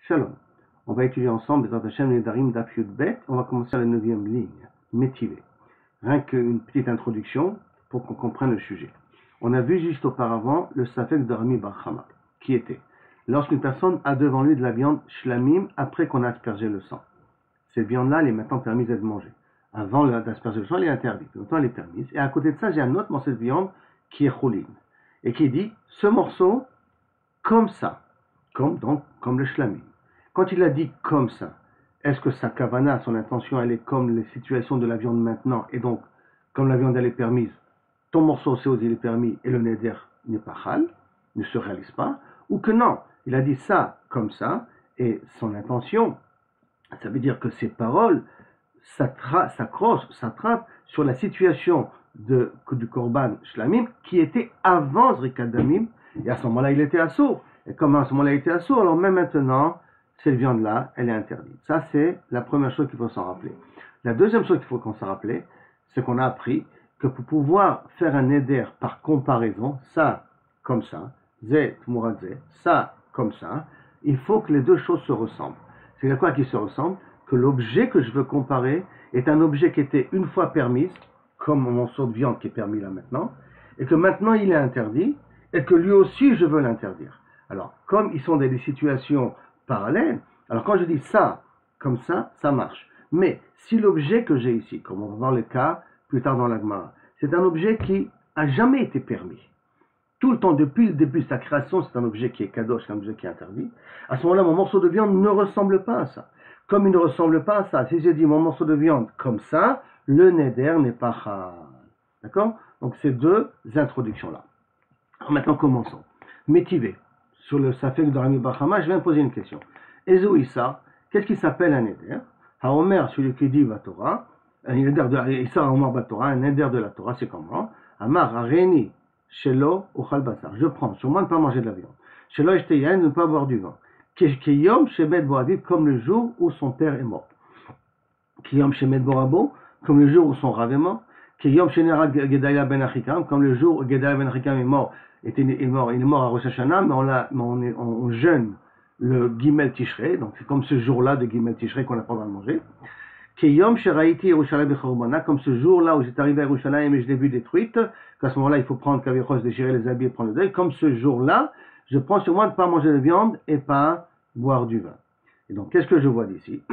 Shalom. On va étudier ensemble les Hashem Nedarim Daf Yud Bet. On va commencer à la 9e ligne, Métivé. Rien qu'une petite introduction pour qu'on comprenne le sujet. On a vu juste auparavant le Safek de Rami Bar Chama, qui était lorsqu'une personne a devant lui de la viande shlamim après qu'on a aspergé le sang. Cette viande-là, elle est maintenant permise d'être mangée. Avant d'asperger le sang, elle est interdite. Maintenant, elle est permise. Et à côté de ça, j'ai un autre morceau de viande qui est choline. Et qui dit, ce morceau, comme ça, comme le shlamim. Quand il a dit comme ça, est-ce que sa kavana, son intention, elle est comme les situations de la viande maintenant, et donc, comme la viande elle est permise, ton morceau aussi il est permis, et le neder n'est pas hal, ne se réalise pas, ou que non, il a dit ça comme ça, et son intention, ça veut dire que ses paroles s'attrapent sur la situation du korban shlamim, qui était avant Zrikat Damim, et à ce moment-là il était assourd, et comme à ce moment-là il était assourd, alors même maintenant, cette viande-là, elle est interdite. Ça, c'est la première chose qu'il faut s'en rappeler. La deuxième chose qu'il faut qu'on s'en rappelle, c'est qu'on a appris que pour pouvoir faire un éder par comparaison, ça, comme ça, zé, tmurat zé, ça, comme ça, il faut que les deux choses se ressemblent. C'est à quoi qu'ils se ressemblent? Que l'objet que je veux comparer est un objet qui était une fois permis, comme mon morceau de viande qui est permis là maintenant, et que maintenant il est interdit, et que lui aussi je veux l'interdire. Alors, comme ils sont dans des situations parallèle. Alors quand je dis ça, comme ça marche. Mais si l'objet que j'ai ici, comme on va voir le cas plus tard dans la Gemara, c'est un objet qui a jamais été permis. Tout le temps, depuis le début de sa création, c'est un objet qui est kadosh, c'est un objet qui est interdit. À ce moment-là, mon morceau de viande ne ressemble pas à ça. Comme il ne ressemble pas à ça, si j'ai dit mon morceau de viande comme ça, le neder n'est pas hal. D'accord? Donc ces deux introductions-là. Alors maintenant, commençons. Métivé. Sur le Safek de Rami Bar Chama, je viens de poser une question. Ezo Issa, qu'est-ce qui s'appelle un éder? Haomer, celui qui dit Torah, un éder de Issa Haomer Torah, un éder de la Torah, c'est comment? Amar Areni, Shelo, Ochal Basar. Je prends, sur moi ne pas manger de la viande. Shelo Eshteyan, ne pas boire du vin. Kiyom Shemet Boaviv, comme le jour où son père est mort. Kiyom Shemet Borabo, comme le jour où son rave est mort. Kiyom Shenera Gedalia Ben Achikam, comme le jour où Gedalia Ben Achikam est mort. Il est mort à Rosh Hashanah, mais on jeûne le Gimel Tishrei, donc c'est comme ce jour-là de Gimel Tishrei qu'on n'a pas le droit de manger. Kiyom Sheraiti Yerushalayim Bechorubana, comme ce jour-là où j'étais arrivé à Yerushalayim et je l'ai vu détruite, qu'à ce moment-là il faut prendre Kavichos, déchirer les habits et prendre le deuil, comme ce jour-là, je prends sur moi de ne pas manger de viande et pas boire du vin. Et donc qu'est-ce que je vois d'ici?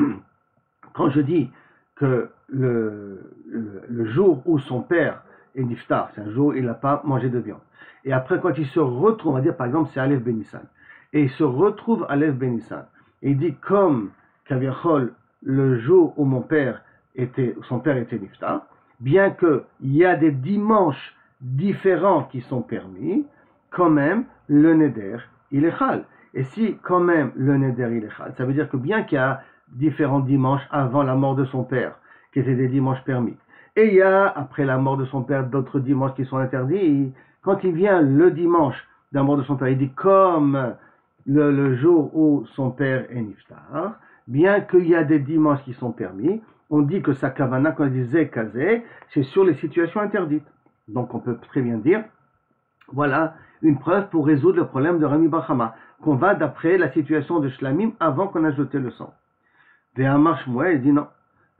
Quand je dis que le jour où son père est niftar, c'est un jour où il n'a pas mangé de viande. Et après, quand il se retrouve, on va dire par exemple, c'est Aleph Benissan, et il se retrouve à Aleph Benissan, et il dit comme Kaviachol, le jour où son père était niftar, bien qu'il y a des dimanches différents qui sont permis, quand même, le neder, il est chal. Et si quand même le neder, il est chal, ça veut dire que bien qu'il y a différents dimanches avant la mort de son père, qui étaient des dimanches permis, et il y a, après la mort de son père, d'autres dimanches qui sont interdits, quand il vient le dimanche de la mort de son père, il dit comme le jour où son père est niftar, bien qu'il y a des dimanches qui sont permis, on dit que sa kavana, quand il dit zekazé, c'est sur les situations interdites. Donc on peut très bien dire, voilà une preuve pour résoudre le problème de Rami Bar Chama, qu'on va d'après la situation de Shlamim avant qu'on a jeté le sang. Ve'amar Shmuel, il dit non,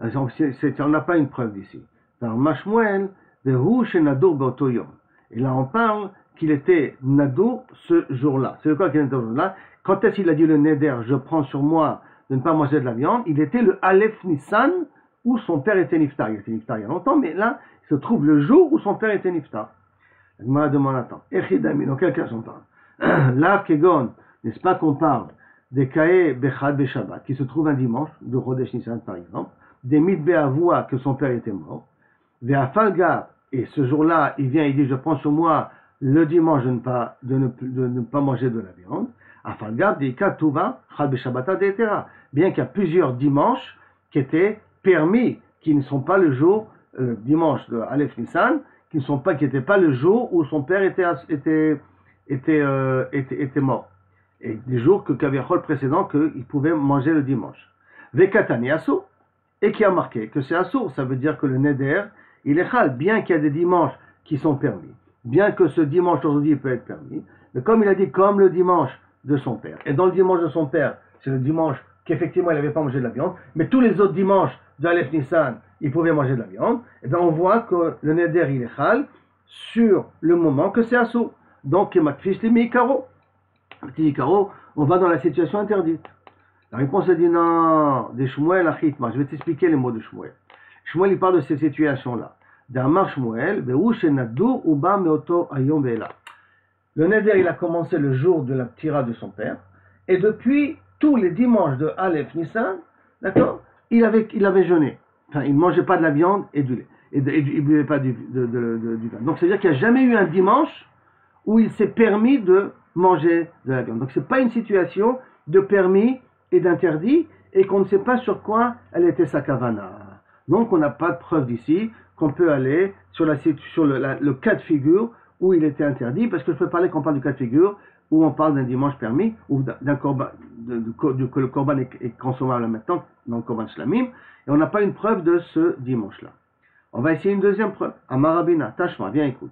on n'a pas une preuve d'ici. Ve'amar Shmuel, ve'hu shenadur be'oto yom. Et là, on parle qu'il était nadour ce jour-là. C'est quoi qu'il était ce jour-là? Quand est-ce qu'il a dit le neder, je prends sur moi de ne pas manger de la viande? Il était le Aleph Nissan où son père était niftar. Il était niftar il y a longtemps, mais là, il se trouve le jour où son père était niftar. La Gemara demande, attends, Echidami, dans quel cas j'en parle? Là, Kegon, n'est-ce pas qu'on parle des Kae Bechad Beshabbat, qui se trouve un dimanche, de Chodesh Nissan par exemple, des Midbe Avoua, que son père était mort, Ve'afalga, et ce jour-là, il vient, il dit, je prends sur moi le dimanche de ne pas manger de la viande. Bien qu'il y a plusieurs dimanches qui étaient permis, qui ne sont pas le jour, le dimanche de Aleph Nissan, qui n'étaient pas le jour où son père était mort. Et des jours que Kaviachol précédent, qu'il pouvait manger le dimanche. Vekatani Assour, et qui a marqué que c'est Assour, ça veut dire que le Neder, il est chal, bien qu'il y a des dimanches qui sont permis, bien que ce dimanche aujourd'hui peut être permis, mais comme il a dit, comme le dimanche de son père, et dans le dimanche de son père, c'est le dimanche qu'effectivement il n'avait pas mangé de la viande, mais tous les autres dimanches de Aleph Nissan, il pouvait manger de la viande, et bien on voit que le neder il est chal sur le moment que c'est assourd. Donc, Makfish les Mikaro. On va dans la situation interdite. La réponse est dit non, des Shmuel Achitma. Je vais t'expliquer les mots de Shmuel. Shmuel il parle de ces situations-là. D'Amar Shmuel, Be'ushenadou Uba Meoto Ayom Ve'ela. Le neder il a commencé le jour de la ptira de son père, et depuis tous les dimanches de Aleph Nissan, d'accord, il avait jeûné. Enfin, il ne mangeait pas de la viande et du lait. Il ne buvait pas du vin. Donc, c'est-à-dire qu'il n'y a jamais eu un dimanche où il s'est permis de manger de la viande. Donc, ce n'est pas une situation de permis et d'interdit, et qu'on ne sait pas sur quoi elle était sa kavana. Donc, on n'a pas de preuve d'ici qu'on peut aller sur le cas de figure où il était interdit, parce que je peux parler qu'on parle du cas de figure où on parle d'un dimanche permis, ou d'un korban, que le korban est consommable maintenant, dans le korban shlamim, et on n'a pas une preuve de ce dimanche-là. On va essayer une deuxième preuve. Amarabina, Tashma, viens écoute.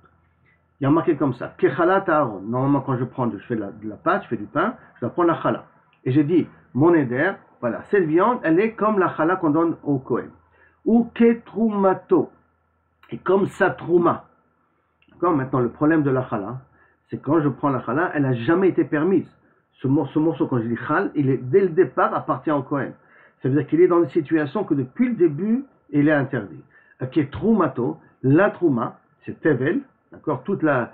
Il y a marqué comme ça, Kechalat Aaron. Normalement, quand je fais de la pâte, je fais du pain, je dois prendre la chala. Et j'ai dit, mon éder, voilà, cette viande, elle est comme la chala qu'on donne au Kohen. Ou Ketrumato, et comme sa trouma. D'accord. Maintenant, le problème de la chala, c'est quand je prends la chala, elle n'a jamais été permise. Ce morceau, quand je dis chal, il est dès le départ appartient au Kohen. Ça veut dire qu'il est dans une situation que depuis le début, il est interdit. Ketrumato, la trouma, c'est tevel. D'accord, toute la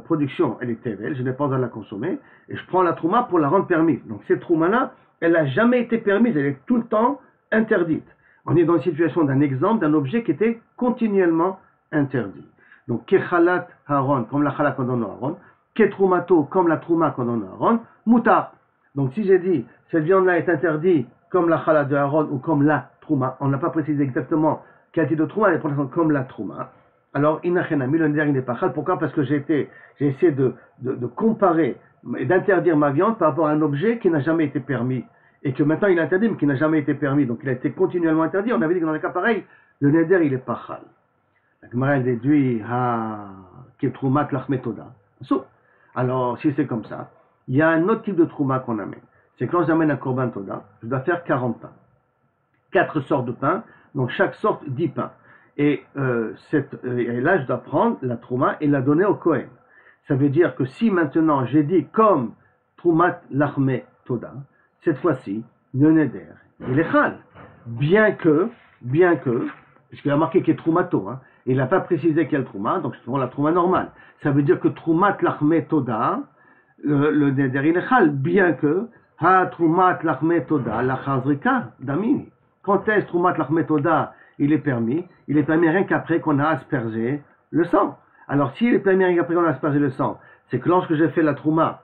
production, elle est tevel, je n'ai pas à la consommer, et je prends la trouma pour la rendre permise. Donc cette trouma-là, elle n'a jamais été permise, elle est tout le temps interdite. On est dans une situation d'un exemple, d'un objet qui était continuellement interdit. Donc kechalat Aaron, comme la chala qu'on donne à Aaron, ketrumato, comme la trouma qu'on donne à Aaron, mutar. Donc si j'ai dit, cette viande-là est interdite comme la chala de Aaron ou comme la trouma, on n'a pas précisé exactement quel type de trouma, elle est présentée comme la trouma. Alors, inachenami, le neder il n'est pas chal. Pourquoi? Parce que j'ai essayé de comparer et d'interdire ma viande par rapport à un objet qui n'a jamais été permis. Et que maintenant il est interdit, mais qui n'a jamais été permis. Donc il a été continuellement interdit. On avait dit que dans les cas pareils, le neder il n'est pas chal. La Gemara elle déduit ketrumat lachmetoda. Alors, si c'est comme ça, il y a un autre type de trouma qu'on amène. C'est quand j'amène un korban toda, je dois faire 40 pains. 4 sortes de pains, donc chaque sorte 10 pains. Et là, je dois prendre la trouma et la donner au Kohen. Ça veut dire que si maintenant j'ai dit comme Troumat Lachme Toda, cette fois-ci, le neder, il est chal. Bien que, parce qu'il a marqué qu'il est Troumato, hein, il n'a pas précisé quelle trouma, donc je prends la trouma normale. Ça veut dire que Troumat Lachme Toda, le neder, il est chal. Bien que, Ha Troumat Lachme Toda, la Chazrika, Damini. Quand est-ce Troumat Lachme Toda? Il est permis rien qu'après qu'on a aspergé le sang. Alors, s'il est permis rien qu'après qu'on a aspergé le sang, c'est que lorsque j'ai fait la trouma,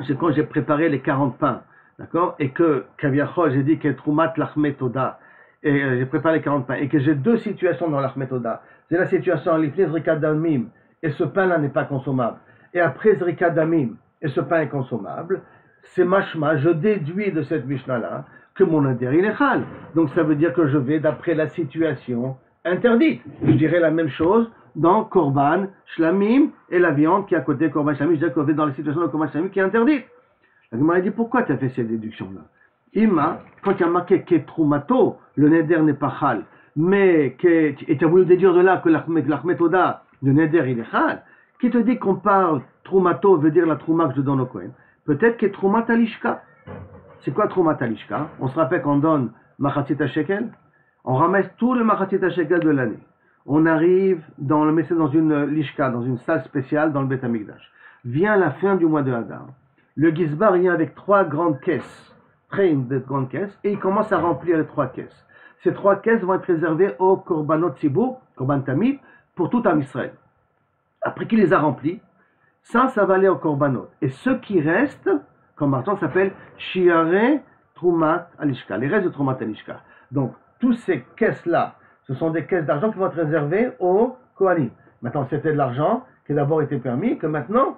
c'est quand j'ai préparé les 40 pains, d'accord, et que, Kaviachol, j'ai dit que troumat l'achmetoda, et j'ai préparé les 40 pains, et que j'ai deux situations dans l'achmetoda. C'est la situation en l'ifnez zrikadamim, et ce pain-là n'est pas consommable. Et après zrikadamim, et ce pain est consommable, c'est mashma, je déduis de cette Mishnah-là, que mon neder il est chal. Donc ça veut dire que je vais d'après la situation interdite. Je dirais la même chose dans korban, shlamim et la viande qui est à côté korban shlamim. Je dirais qu'on est dans la situation de korban shlamim qui est interdite. La Gemara dit pourquoi tu as fait cette déduction-là? Ima, quand tu as marqué ketrumato, le neder n'est pas chal, mais et tu as voulu déduire de là que l'achmetoda, le neder il est chal, qui te dit qu'on parle trumato veut dire la trouma que je donne au Kohen? Peut-être que trumat alishka. C'est quoi Troumat Alishka? On se rappelle qu'on donne Machatzit Shekel, on ramasse tout le Machatzit Shekel de l'année. On arrive on le met dans une lishka, dans une salle spéciale dans le Beth Amikdash. Vient la fin du mois de Hadar. Le Gizbar vient avec 3 grandes caisses, de grandes caisses, et il commence à remplir les 3 caisses. Ces 3 caisses vont être réservées au Korbanot Tzibur, Korban Tamid, pour tout Am Israël. Après qu'il les a remplies, ça va aller au Korbanot. Et ce qui reste, comme maintenant, ça s'appelle Shiare Troumat Alishka, les restes de Troumat Alishka. Donc, toutes ces caisses-là, ce sont des caisses d'argent qui vont être réservées aux Kohanim. Maintenant, c'était de l'argent qui d'abord était permis, que maintenant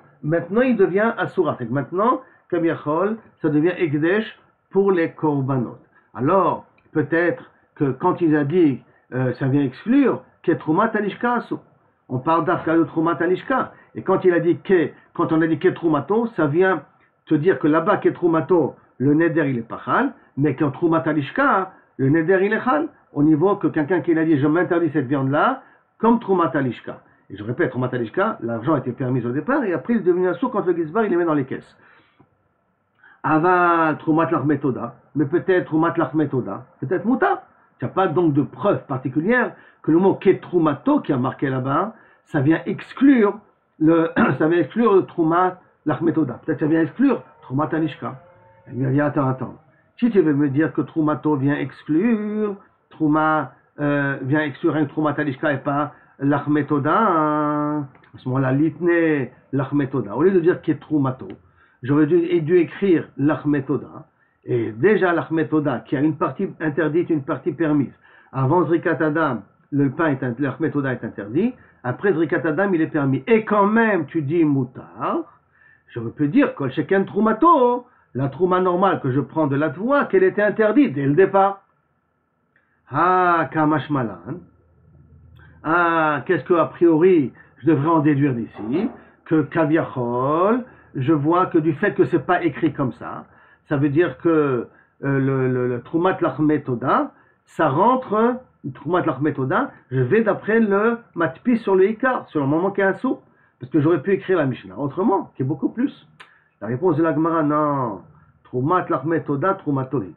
il devient Asura. C'est que maintenant, comme Yachol, ça devient Ekdesh pour les Korbanot. Alors, peut-être que quand il a dit, ça vient exclure, que Troumat Alishka Asur. On parle d'Afka de Troumat Alishka. Et quand on a dit que Troumato, ça vient te dire que là-bas, Ketrumato, le neder il est pas chal, mais qu'en Troumat Alishka, le neder il est chal, au niveau que quelqu'un qui a dit je m'interdis cette viande-là, comme Troumat Alishka. Et je répète, Troumat Alishka, l'argent était permis au départ, et après il est devenu un sou quand le Gizbar il les met dans les caisses. Aval Troumat Lachmetoda, mais peut-être Troumat Lachmetoda, peut-être Mouta. Il n'y a pas donc de preuve particulière que le mot Ketrumato qui a marqué là-bas, ça vient exclure le Troumat Lachmetoda. Peut-être que ça vient exclure Troumat Alishka. Elle me dit attends. Si tu veux me dire que Troumato vient exclure un Troumat Alishka et pas Lachmetoda, à ce moment-là, Litne Lachmetoda. Au lieu de dire Ketrumato, j'aurais dû écrire l'Achmetoda, et déjà l'Achmetoda, qui a une partie interdite, une partie permise. Avant Zrikat Adam, l'Achmetoda est interdit, après Zrikat Adam, il est permis. Et quand même, tu dis Moutar, je peux dire, Kol Sheken Troumato, la Trouma normale que je prends de la voie, qu'elle était interdite dès le départ. Kamash Malan. Qu'est-ce que, a priori, je devrais en déduire d'ici? Que Kaviachol, je vois que du fait que c'est pas écrit comme ça veut dire que le Troumat Lachmetoda, ça rentre, le Troumat Lachmetoda, je vais d'après le matpi sur le Ikar, sur le moment qu'il y a un saut, parce que j'aurais pu écrire la Mishnah autrement, qui est beaucoup plus. La réponse de la Gemara, non, Troumat Lachmetoda, Troumatovi.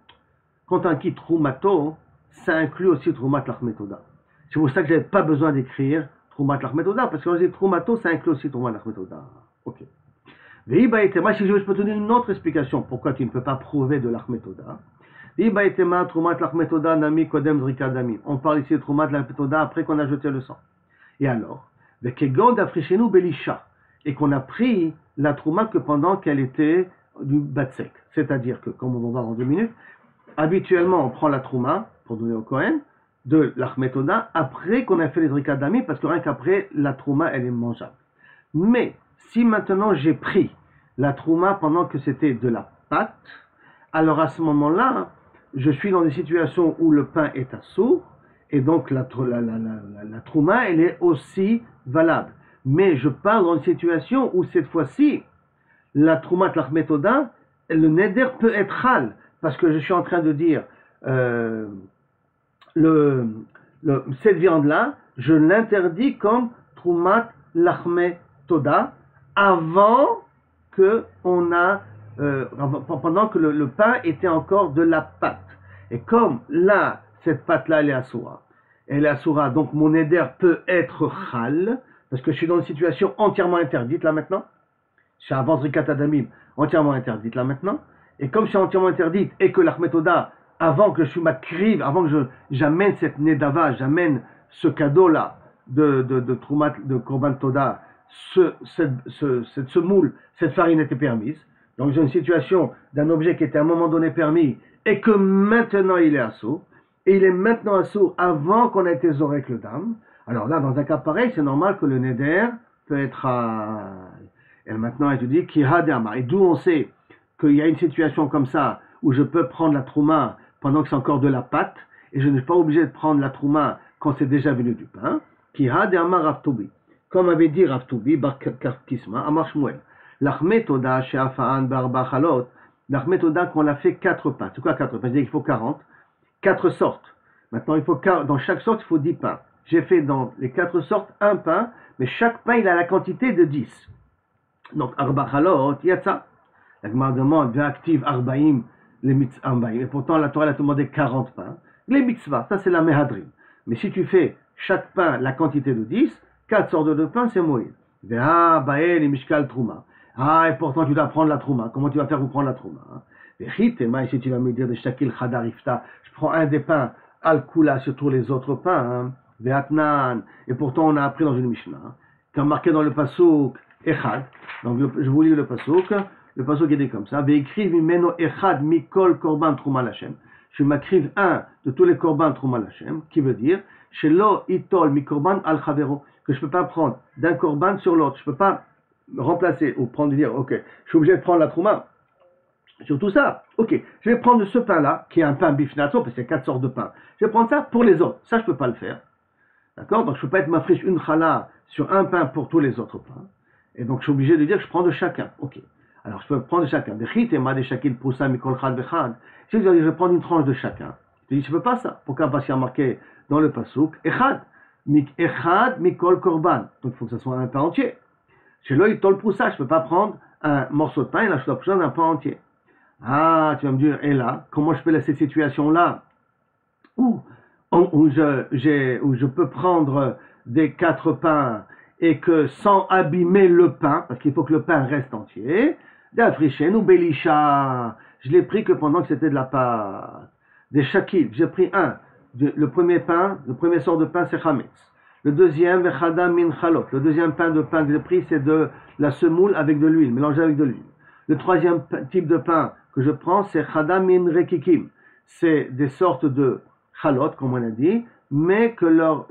Quand on dit Troumato, ça inclut aussi Troumat Lachmetoda. C'est pour ça que j'avais pas besoin d'écrire Troumat Lachmetoda, parce que quand je dis Troumato, ça inclut aussi Troumat Lachmetoda. Ok. Moi, si je peux te donner une autre explication pourquoi tu ne peux pas prouver de l'Achmetoda. On parle ici de Troumat l'Achmetoda après qu'on a jeté le sang. Et alors, et qu'on a pris la Trouma que pendant qu'elle était du Batsek. C'est-à-dire que, comme on va voir en 2 minutes, habituellement on prend la Trouma pour donner au Kohen de l'Achmetoda après qu'on a fait les Zrikadami, parce que rien qu'après la Trouma elle est mangeable. Mais si maintenant j'ai pris la Trouma pendant que c'était de la pâte, alors à ce moment-là, je suis dans des situations où le pain est assourd, et donc la Trouma, elle est aussi valable. Mais je parle dans une situation où cette fois-ci, la Trouma Lachmetoda, le Neder peut être hal, parce que je suis en train de dire, cette viande-là, je l'interdis comme Troumat Lachmetoda, avant que pendant que le pain était encore de la pâte. Et comme là, cette pâte-là, elle est assoura, donc mon éder peut être chal, parce que je suis dans une situation entièrement interdite là maintenant. Je suis avant Zrikat Adamim, entièrement interdite là maintenant. Et comme je suis entièrement interdite, et que l'Achmetoda, avant que je m'acrive, avant que j'amène cette nedava, j'amène ce cadeau-là de Troumat, de Korban Toda, ce moule, cette farine était permise. Donc j'ai une situation d'un objet qui était à un moment donné permis et que maintenant il est assourd. Et il est maintenant assourd avant qu'on ait été zorek le dam. Alors là, dans un cas pareil, c'est normal que le neder peut être et maintenant il te dit ki hadama. Et d'où on sait qu'il y a une situation comme ça où je peux prendre la trouma pendant que c'est encore de la pâte et je ne suis pas obligé de prendre la trouma quand c'est déjà venu du pain. Ki hadama Rav Toubi. Comme avait dit Rav Toubi, Bar Kisma, Amar Shmuel. L'Achmetoda chez Afaan Barba Chalot, l'Achmetoda qu'on l'a fait 4 pains. C'est quoi 4 pains? C'est-à-dire qu'il faut 40. 4 sortes. Maintenant, dans chaque sorte, il faut 10 pains. J'ai fait dans les 4 sortes un pain, mais chaque pain, il a la quantité de 10. Donc, Arba Chalot, il y a ça. La Gemara demande, active Arbaim, les mitzvah. Et pourtant, la Torah a demandé 40 pains. Les mitzvahs, ça c'est la Mehadrim. Mais si tu fais chaque pain la quantité de 10, 4 sortes de pain, c'est Moïse. Bael et Mishkal Trouma. Et pourtant tu dois prendre la Trouma. Comment tu vas faire pour prendre la Trouma? Et si tu vas me dire de Shakil Chadarifta, je prends un des pains, Al-Kula sur tous les autres pains. Et pourtant on a appris dans une Mishnah, comme marqué dans le Pasuk Echad. Donc je vous lis le Pasuk. Le Pasuk est dit comme ça. Ve'ikriv mimeno Echad mikol korban Trouma Lashem. Je m'acrive un de tous les korban Trouma Lashem, qui veut dire Shelo itol mi korban al chavero, que je ne peux pas prendre d'un korban sur l'autre. Je ne peux pas remplacer ou prendre, dire, ok, je suis obligé de prendre la trouma sur tout ça. Ok, je vais prendre ce pain-là, qui est un pain bifnato, parce qu'il y a 4 sortes de pain. Je vais prendre ça pour les autres. Ça, je ne peux pas le faire. D'accord? Donc, je ne peux pas être mafriche une chala sur un pain pour tous les autres pains. Et donc, je suis obligé de dire que je prends de chacun. Ok. Alors je peux prendre de chacun. Si je vais prendre une tranche de chacun, je dis je ne peux pas ça. Pourquoi? Parce qu'il y a marqué dans le pasuk Echad. Echad mikol korban. Donc il faut que ce soit un pain entier. Chez lui, il tol proussa, je ne peux pas prendre un morceau de pain et la chose d'un pain entier. Ah, tu vas me dire, et là, comment je peux laisser cette situation-là où je peux prendre des 4 pains et que sans abîmer le pain, parce qu'il faut que le pain reste entier, d'Africhen ou Belisha, je l'ai pris que pendant que c'était de la pâte. Des shakil, j'ai pris le premier pain, le premier sort de pain c'est chametz. Le deuxième, vechada min chalot. Le deuxième pain que j'ai pris c'est de la semoule avec de l'huile, mélangée avec de l'huile. Le troisième type de pain que je prends c'est chada min rekikim. C'est des sortes de chalot, comme on a dit, mais que leur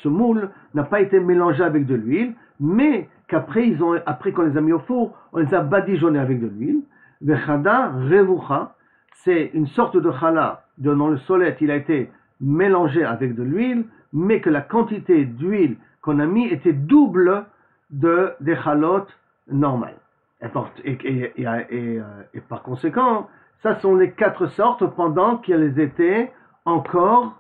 semoule n'a pas été mélangée avec de l'huile, mais qu'après après qu'on les a mis au four, on les a badigeonnés avec de l'huile. Vechada revucha, c'est une sorte de challah dont le solet il a été mélangé avec de l'huile, mais que la quantité d'huile qu'on a mis était double des chalotes normales. Et par conséquent, ça sont les 4 sortes pendant qu'elles étaient encore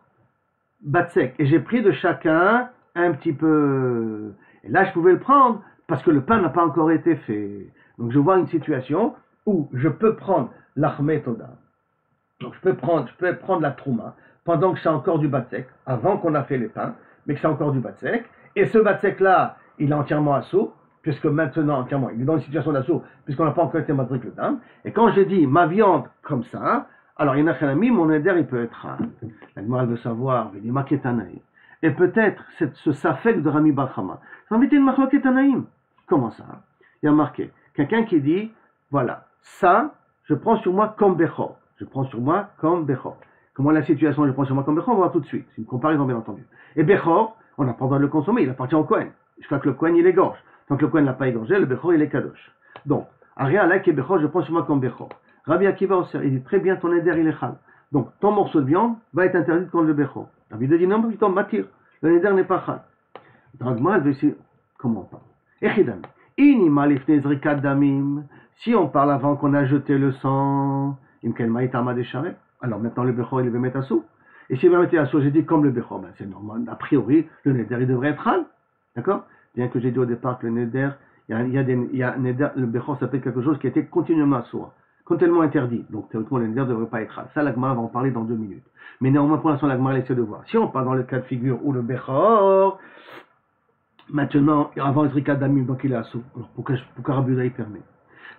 batsek. Et j'ai pris de chacun un petit peu. Et là, je pouvais le prendre parce que le pain n'a pas encore été fait. Donc, je vois une situation où je peux prendre l'achmet toda. Donc, je peux prendre la trouma pendant que c'est encore du batsek, avant qu'on a fait les pains, mais que c'est encore du batsek. Et ce batsek-là, il est entièrement assaut, puisque maintenant, entièrement, il est dans une situation d'assaut, puisqu'on n'a pas encore été madrik le dame. Et quand j'ai dit ma viande comme ça, alors il y en a un ami, mon éder, il peut être la Gemara veut savoir, il dit maketanaïm. Et peut-être ce safek de Rami Bar Chama. Ça va mettre une maketanaïm. Comment ça? Il y a marqué, quelqu'un qui dit, voilà, ça, je prends sur moi comme bechor. Je prends sur moi comme bechor. Comment la situation, je prends sur moi comme bechor, on va voir tout de suite. C'est une comparaison, bien entendu. Et bechor, on n'a pas le droit de le consommer, il appartient au Kohen. Jusqu'à que le Kohen, il égorge. Tant que le Kohen ne l'a pas égorgé, le bechor, il est kadosh. Donc, Aria, là, qui est bechor, je prends sur moi comme bechor. Rabbi Akiva aussi, il dit, très bien, ton éder, il est chal. Donc, ton morceau de viande va être interdit contre le bechor. Rabbi dit, non, mais ton matir. Le éder n'est pas chal. Dragma, elle veut essayer, comment on parle? Echidam. Inima lifnei zrikat damim. Si on parle avant qu'on a jeté le sang, alors maintenant le bechor il va mettre à sous. Et s'il va mettre à sous, j'ai dit comme le bechor, ben c'est normal. A priori, le neder il devrait être hal. D'accord? Bien que j'ai dit au départ que le neder, le bechor s'appelle quelque chose qui était continuellement à sous, continuellement interdit. Donc théoriquement le neder ne devrait pas être hal. Ça la Gemara va en parler dans 2 minutes. Mais néanmoins pour l'instant la Gemara essaie de voir. Si on parle dans le cas de figure où le bechor, maintenant avant le zrikat damim, donc il est à sous. Alors pourquoi Rabbi Uda il permet?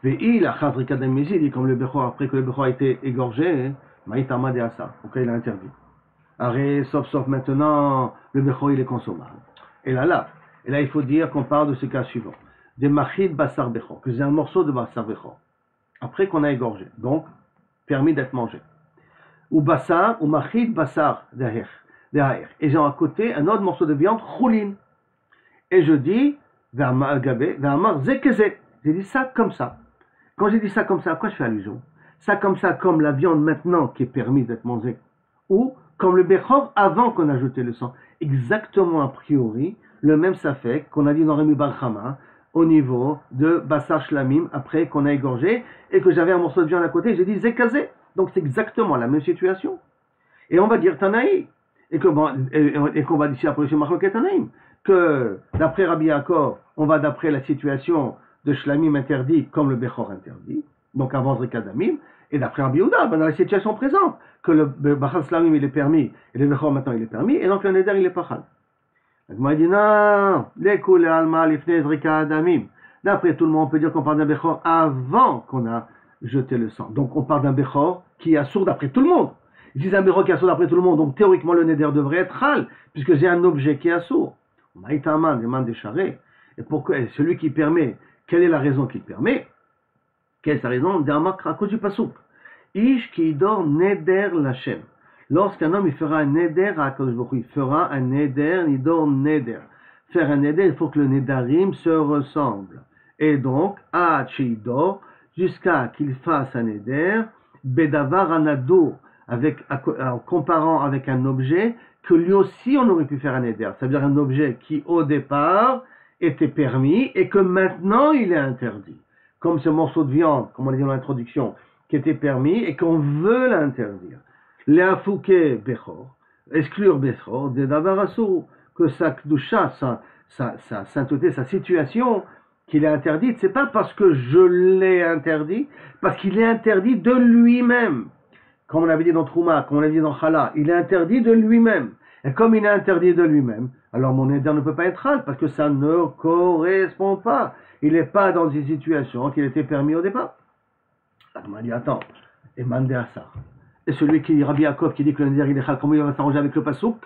Mais il a chazrika d'amnésie, dit comme le bechor, après que le bechor a été égorgé, maïtama de asa, pourquoi il a interdit? Arrêt, sauf maintenant, le bechor il est consommable. Et là, il faut dire qu'on parle de ce cas suivant. Des machid basar bechor, que c'est un morceau de basar bechor, après qu'on a égorgé, donc permis d'être mangé. Ou basar, ou machid basar derrière. Et j'ai à côté un autre morceau de viande, choulin. Et je dis, vermar zekezek. J'ai dit ça comme ça. Quand j'ai dit ça comme ça, à quoi je fais allusion? Ça comme ça, comme la viande maintenant qui est permise d'être mangée, ou comme le bechor avant qu'on a jeté le sang. Exactement a priori, le même safek qu'on a dit dans Rami Bar Chama, au niveau de Bassar Shlamim, après qu'on a égorgé, et que j'avais un morceau de viande à côté, j'ai dit Zekazé. Donc c'est exactement la même situation. Et on va dire Tanaï, et qu'on va dire après chez Machloket Tanaïm, que d'après Rabbi Yaakov, on va d'après la situation de Shlamim interdit comme le Bechor interdit, donc avant Zrikat Damim, et d'après Rabbi Yehuda, dans la situation présente, que le Bachal Shlamim il est permis, et le Bechor maintenant il est permis, et donc le Neder il est pas chal. Donc dit non, l'écoule alma lifnei Zrikat Damim. D'après tout le monde, on peut dire qu'on parle d'un Bechor avant qu'on a jeté le sang. Donc on parle d'un Bechor qui est assourd d'après tout le monde. Ils disent un Bechor qui est assourd d'après tout le monde, donc théoriquement le Neder devrait être chal, puisque j'ai un objet qui est assourd. Maïtaman, des mains décharées. Et pourquoi celui qui permet, quelle est la raison qu'il permet? Quelle est sa raison? À cause du pasouk. Ish qui dort neder lachem. Lorsqu'un homme il fera un neder à Akadosh Baruch Hu, il fera un neder, il dort neder. Faire un neder, il faut que le nedarim se ressemble. Et donc, à dort, jusqu'à qu'il fasse un neder, bedavar anado, en comparant avec un objet que lui aussi on aurait pu faire un neder. Ça veut dire un objet qui au départ était permis et que maintenant il est interdit. Comme ce morceau de viande, comme on l'a dit dans l'introduction, qui était permis et qu'on veut l'interdire. Léafouké Bechor, exclure Bechor, de Davarassou, que sa kdusha, sa sainteté, sa situation, qu'il est interdite, c'est pas parce que je l'ai interdit, parce qu'il est interdit de lui-même. Comme on avait dit dans Trouma, comme on avait dit dans Chala, il est interdit de lui-même. Et comme il est interdit de lui-même, alors mon éder ne peut pas être hal, parce que ça ne correspond pas. Il n'est pas dans une situation qu'il était permis au départ. Alors on m'a dit, attends, et mandé à ça. Et celui qui, Rabbi Yaakov, qui dit que le néder il est hal, comment il va s'arranger avec le pasouk?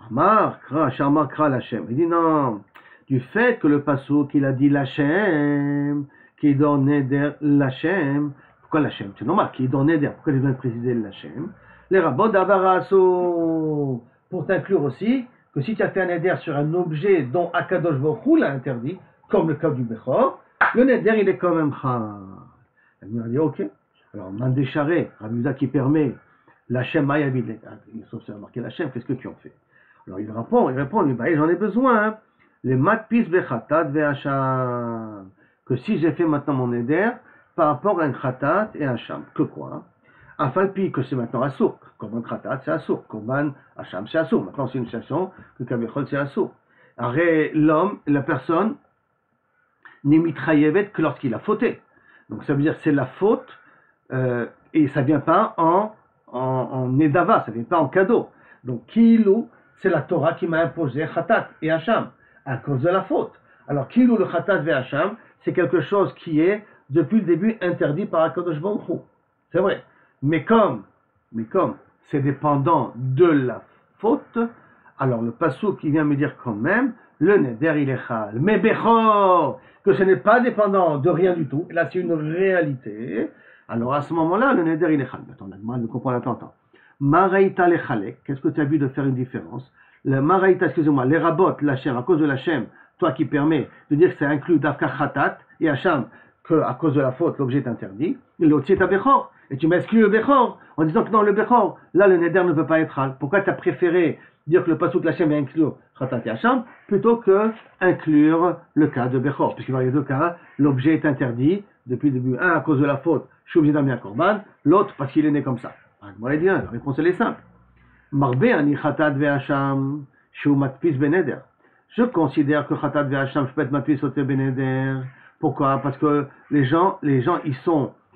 Amar, kra, shamar, kra, lachem. Il dit non, du fait que le pasouk, il a dit lachem, qui donne néder lachem. Pourquoi lachem? C'est normal, qui donne néder. Pourquoi il vient de préciser le lachem? Les rabbins d'avarasso, pour t'inclure aussi, que si tu as fait un néder sur un objet dont Akadosh Baruch Hu l'a interdit, comme le cas du Bechor, le néder il est quand même chal. Elle m'a dit ok. Alors, Mandécharé, Rabbi Yehuda qui permet l'Hachem Mayavid, sauf si on a marqué l'Hachem, qu'est-ce que tu en fais? Alors il répond, il dit, bah, j'en ai besoin, hein. Les matpis bechatat ve'hacham. Que si j'ai fait maintenant mon éder par rapport à un khatat et un hacham, que quoi? Afalpi, que c'est maintenant assour. Korban khatat, c'est assour. Korban hacham, c'est assour. Maintenant, c'est une situation que kabechol, c'est assour. Arrêt, l'homme, la personne, n'est mitrayevet que lorsqu'il a fauté. Donc ça veut dire que c'est la faute, et ça ne vient pas en nedava, ça ne vient pas en cadeau. Donc kilou, c'est la Torah qui m'a imposé khatat et hacham, à cause de la faute. Alors kilou, le khatat et hacham, c'est quelque chose qui est, depuis le début, interdit par Akadosh Baruch Hu. C'est vrai. Mais comme c'est dépendant de la faute, alors le passou qui vient me dire quand même, le neder il est chal. Mais bechor, que ce n'est pas dépendant de rien du tout, et là c'est une réalité, alors à ce moment-là, le neder il est chal. Attends, ne comprends, attends. Maraïta lechalek, qu'est-ce que tu as vu de faire une différence? Le maraïta, excusez-moi, les rabot, l'Hachem, à cause de l'Hachem, toi qui permets de dire que ça inclut Davka Khatat et Hacham, qu'à cause de la faute, l'objet est interdit, l'autre c'est ta Bechor. Et tu m'exclus le Bechor, en disant que non, le Bechor, là le Neder ne peut pas être hal. Pourquoi tu as préféré dire que le Passouk Lachem est inclure Khatat et Hacham, plutôt que inclure le cas de Bechor? Puisqu'il y a deux cas, l'objet est interdit, depuis le début, un à cause de la faute, je suis obligé d'amener un Korban, l'autre parce qu'il est né comme ça. Moi, bien, la réponse elle est simple. Marbe ani Khatat ve Hacham, shu matpis beneder. Je considère que Khatat ve Hacham, je peux être matpis au beneder. Pourquoi? Parce que les gens, ils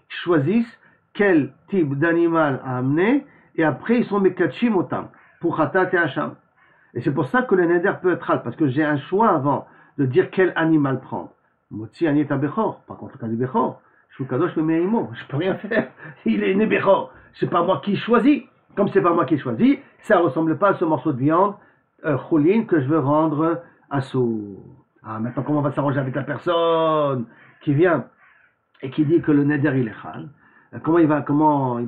choisissent quel type d'animal à amener, et après ils sont mekatchim otam, pour Khatat et Hacham. Et c'est pour ça que le neder peut être hal, parce que j'ai un choix avant de dire quel animal prendre. Motzi anieta bechor, par contre le cas du bechor, shukadosh memeimo, je peux rien faire, il est né bechor, c'est pas moi qui choisis. Comme c'est pas moi qui choisis, ça ressemble pas à ce morceau de viande, choline, que je veux rendre à sourd. Ah, maintenant, comment on va s'arranger avec la personne qui vient et qui dit que le neder il est chal? Comment il va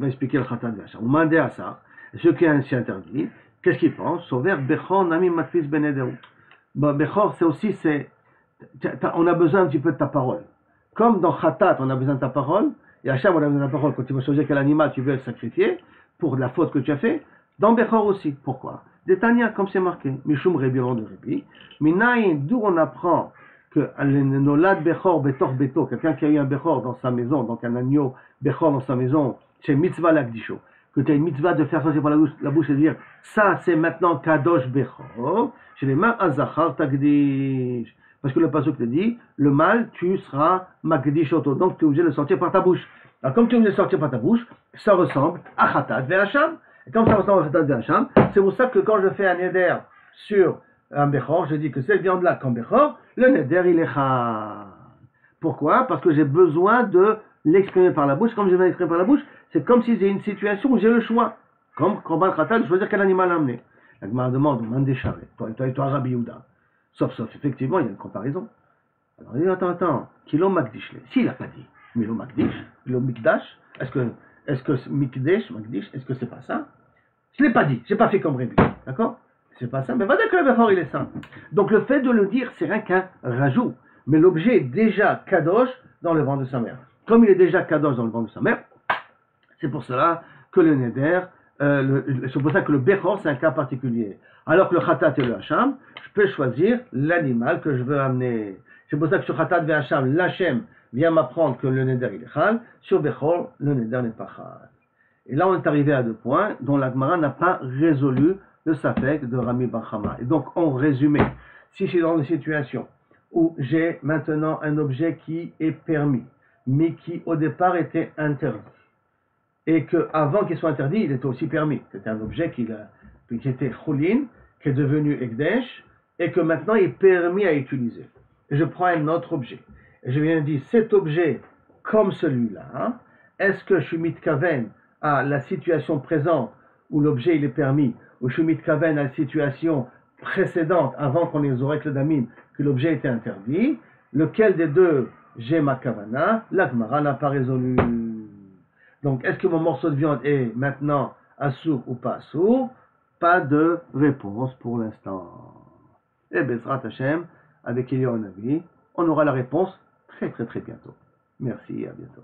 expliquer le khatat v'hacham? On m'a dit à ça. Et ceux qui s'y interdit, qu'est-ce qu'ils pensent? Sauver bechor nami matfis benederut. Bechor, c'est aussi, on a besoin un petit peu de ta parole. Comme dans khatat, on a besoin de ta parole, et hacham, on a besoin de ta parole quand tu vas choisir quel animal tu veux sacrifier pour la faute que tu as fait. Dans bechor aussi. Pourquoi? Détania, comme c'est marqué, Mishum Rebi, de Rebi, Minaïn, d'où on apprend que Nolad Bechor Betor Beto, quelqu'un qui a eu un Bechor dans sa maison, donc un agneau Bechor dans sa maison, c'est mitzvah l'agdisho, que tu as une mitzvah de faire sortir par la bouche et de dire, ça c'est maintenant Kadosh Bechor, chez les mains Azachar Tagdish. Parce que le pasuk te dit, le mâle, tu seras Magdish Oto, donc tu es obligé de le sortir par ta bouche. Alors comme tu es obligé de le sortir par ta bouche, ça ressemble à Khatat Ve'Hacham. Et comme ça ressemble à Khatat Ve'Hacham, c'est pour ça que quand je fais un neder sur un Bechor, je dis que cette viande-là, comme Bechor, le neder il est chal. Pourquoi? Parce que j'ai besoin de l'exprimer par la bouche. Comme je vais l'exprimer par la bouche, c'est comme si j'ai une situation où j'ai le choix. Comme Korban Khatat, de choisir quel animal amener. La Gemara demande, Mandécharé, toi, Rabbi Yehuda. Sauf, effectivement, il y a une comparaison. Alors il dit, attends, Kilo Magdish. S'il n'a pas dit, Milo Magdish, Milo Mikdash, est-ce que Mikdesh, Magdish, est-ce que c'est pas ça? Je ne l'ai pas dit, je n'ai pas fait comme Rébi. D'accord? C'est pas ça, mais va dire que le Bechor il est saint. Donc le fait de le dire, c'est rien qu'un rajout. Mais l'objet est déjà Kadosh dans le ventre de sa mère. Comme il est déjà Kadosh dans le ventre de sa mère, c'est pour cela que le Neder c'est pour ça que le Bechor, c'est un cas particulier. Alors que le Khatat et le Hacham, je peux choisir l'animal que je veux amener. C'est pour ça que sur Khatat et Hacham, l'Hachem vient m'apprendre que le Neder il est Chal. Sur Bechor, le Neder n'est pas Chal. Et là, on est arrivé à 2 points dont la Gemara n'a pas résolu le Safek de Rami Bar Chama. Et donc, en résumé, si je suis dans une situation où j'ai maintenant un objet qui est permis, mais qui au départ était interdit, et qu'avant qu'il soit interdit, il était aussi permis. C'était un objet qui était Choulin, qui est devenu Ekdesh, et que maintenant il est permis à utiliser. Et je prends un autre objet. Et je viens dire, cet objet, comme celui-là, hein, est-ce que je suis mitkaven à la situation présente où l'objet il est permis, ou je suis mitkaven à la situation précédente, avant qu'on ait Zorek le Damim, que l'objet était interdit, lequel des deux j'ai ma kavana, la Gemara n'a pas résolu. Donc, est-ce que mon morceau de viande est maintenant assour ou pas assour? Pas de réponse pour l'instant. Et Bezrat Hashem, avec Eliyahu Navi, on aura la réponse très très très bientôt. Merci et à bientôt.